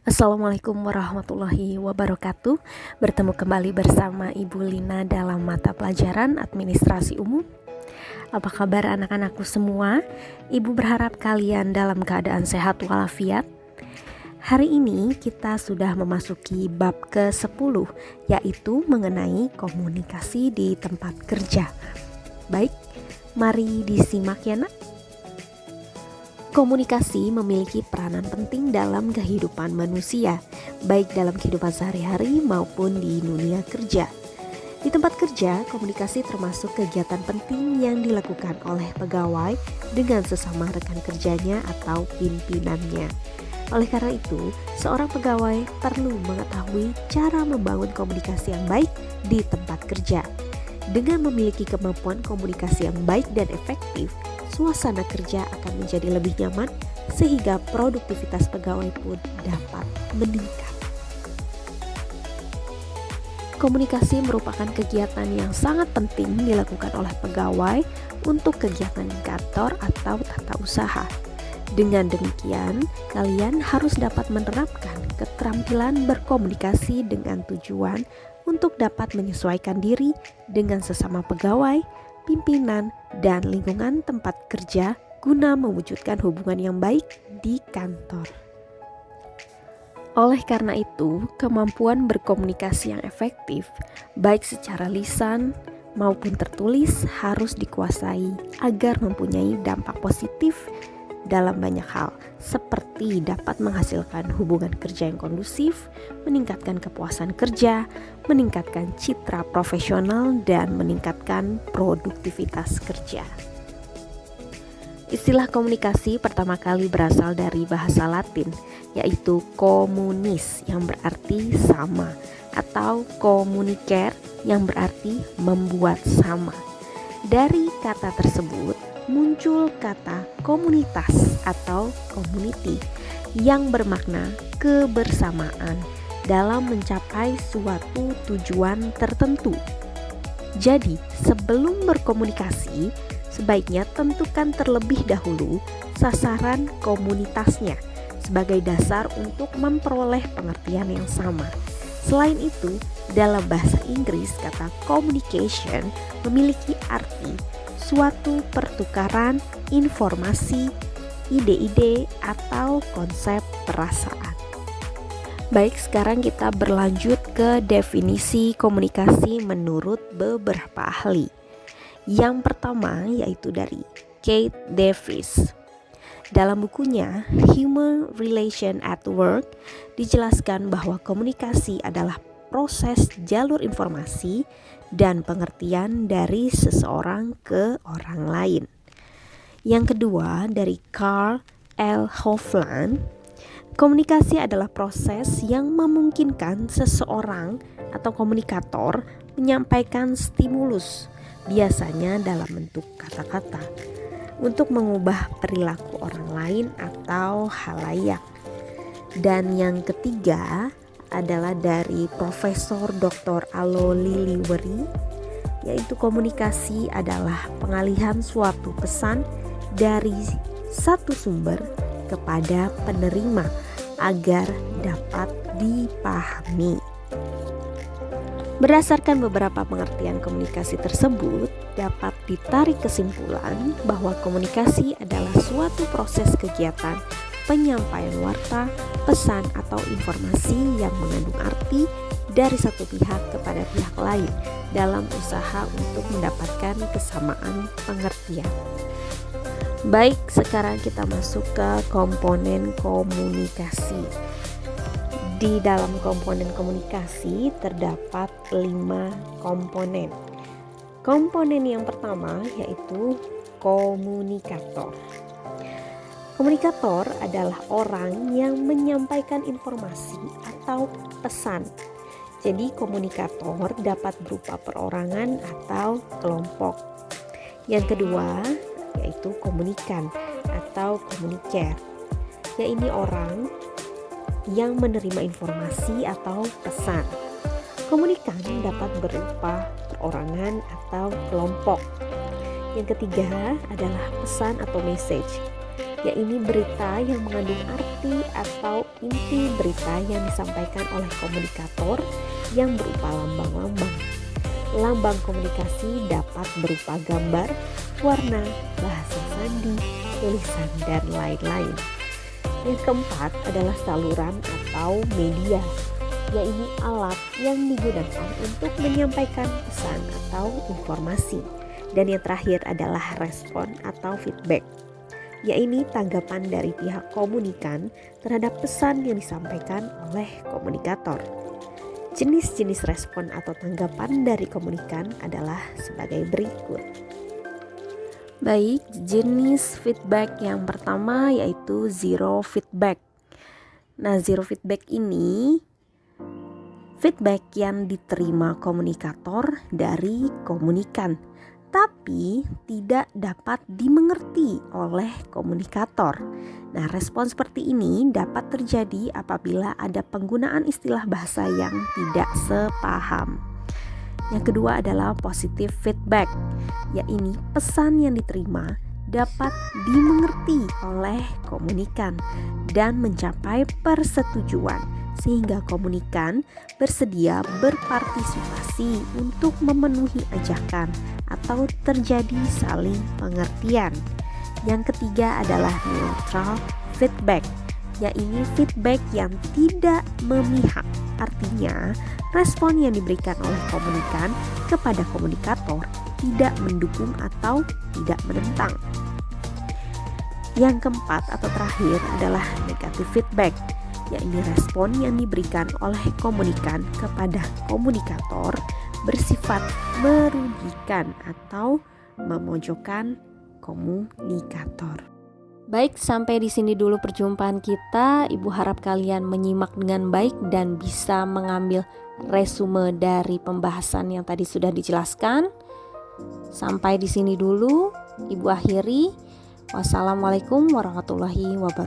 Assalamualaikum warahmatullahi wabarakatuh. Bertemu kembali bersama Ibu Lina dalam mata pelajaran Administrasi Umum. Apa kabar anak-anakku semua? Ibu berharap kalian dalam keadaan sehat walafiat. Hari ini kita sudah memasuki bab ke-10, yaitu mengenai komunikasi di tempat kerja. Baik, mari disimak ya nak. Komunikasi memiliki peranan penting dalam kehidupan manusia, baik dalam kehidupan sehari-hari maupun di dunia kerja. Di tempat kerja, komunikasi termasuk kegiatan penting yang dilakukan oleh pegawai dengan sesama rekan kerjanya atau pimpinannya. Oleh karena itu, seorang pegawai perlu mengetahui cara membangun komunikasi yang baik di tempat kerja. Dengan memiliki kemampuan komunikasi yang baik dan efektif, suasana kerja akan menjadi lebih nyaman sehingga produktivitas pegawai pun dapat meningkat. Komunikasi merupakan kegiatan yang sangat penting dilakukan oleh pegawai untuk kegiatan di kantor atau tata usaha. Dengan demikian, kalian harus dapat menerapkan keterampilan berkomunikasi dengan tujuan untuk dapat menyesuaikan diri dengan sesama pegawai, pimpinan, dan lingkungan tempat kerja guna mewujudkan hubungan yang baik di kantor. Oleh karena itu, kemampuan berkomunikasi yang efektif, baik secara lisan maupun tertulis, harus dikuasai agar mempunyai dampak positif dalam banyak hal, seperti dapat menghasilkan hubungan kerja yang kondusif, meningkatkan kepuasan kerja, meningkatkan citra profesional, dan meningkatkan produktivitas kerja. Istilah komunikasi pertama kali berasal dari bahasa Latin, yaitu communis yang berarti sama, atau communicare yang berarti membuat sama. Dari kata tersebut muncul kata komunitas atau community yang bermakna kebersamaan dalam mencapai suatu tujuan tertentu. Jadi, sebelum berkomunikasi, sebaiknya tentukan terlebih dahulu sasaran komunitasnya sebagai dasar untuk memperoleh pengertian yang sama. Selain itu, dalam bahasa Inggris kata communication memiliki arti suatu pertukaran informasi, ide-ide, atau konsep perasaan. Baik, sekarang kita berlanjut ke definisi komunikasi menurut beberapa ahli. Yang pertama yaitu dari Kate Davis. Dalam bukunya Human Relation at Work dijelaskan bahwa komunikasi adalah proses jalur informasi dan pengertian dari seseorang ke orang lain. Yang kedua dari Carl L. Hovland, komunikasi adalah proses yang memungkinkan seseorang atau komunikator menyampaikan stimulus, biasanya dalam bentuk kata-kata, untuk mengubah perilaku orang lain atau halayak. Dan yang ketiga adalah dari Profesor Dr. Alo Liliwery, yaitu komunikasi adalah pengalihan suatu pesan dari satu sumber kepada penerima agar dapat dipahami. Berdasarkan beberapa pengertian komunikasi tersebut, dapat ditarik kesimpulan bahwa komunikasi adalah suatu proses kegiatan penyampaian warta, pesan atau informasi yang mengandung arti dari satu pihak kepada pihak lain dalam usaha untuk mendapatkan kesamaan pengertian. Baik, sekarang kita masuk ke komponen komunikasi. Di dalam komponen komunikasi terdapat 5 komponen. Komponen yang pertama yaitu komunikator. Komunikator adalah orang yang menyampaikan informasi atau pesan. Jadi komunikator dapat berupa perorangan atau kelompok. Yang kedua yaitu komunikan atau communicator, yaitu orang yang menerima informasi atau pesan. Komunikan dapat berupa perorangan atau kelompok. Yang ketiga adalah pesan atau message. yaitu berita yang mengandung arti atau inti berita yang disampaikan oleh komunikator yang berupa lambang-lambang. Lambang komunikasi dapat berupa gambar, warna, bahasa sandi, tulisan, dan lain-lain. Yang keempat adalah saluran atau media, yaitu alat yang digunakan untuk menyampaikan pesan atau informasi. Dan yang terakhir adalah respon atau feedback, yaitu tanggapan dari pihak komunikan terhadap pesan yang disampaikan oleh komunikator. Jenis-jenis respon atau tanggapan dari komunikan adalah sebagai berikut. Baik, jenis feedback yang pertama yaitu zero feedback. Nah, zero feedback ini feedback yang diterima komunikator dari komunikan, tapi tidak dapat dimengerti oleh komunikator. Nah, respon seperti ini dapat terjadi apabila ada penggunaan istilah bahasa yang tidak sepaham. Yang kedua adalah positive feedback, yaitu pesan yang diterima dapat dimengerti oleh komunikan dan mencapai persetujuan sehingga komunikan bersedia berpartisipasi untuk memenuhi ajakan atau terjadi saling pengertian. Yang ketiga adalah neutral feedback, yaitu feedback yang tidak memihak. Artinya, respon yang diberikan oleh komunikan kepada komunikator tidak mendukung atau tidak menentang. Yang keempat atau terakhir adalah negative feedback, yaitu respon yang diberikan oleh komunikan kepada komunikator bersifat merugikan atau memojokkan komunikator. Baik, sampai di sini dulu perjumpaan kita. Ibu harap kalian menyimak dengan baik dan bisa mengambil resume dari pembahasan yang tadi sudah dijelaskan. Sampai di sini dulu, Ibu akhiri. Wassalamualaikum warahmatullahi wabarakatuh.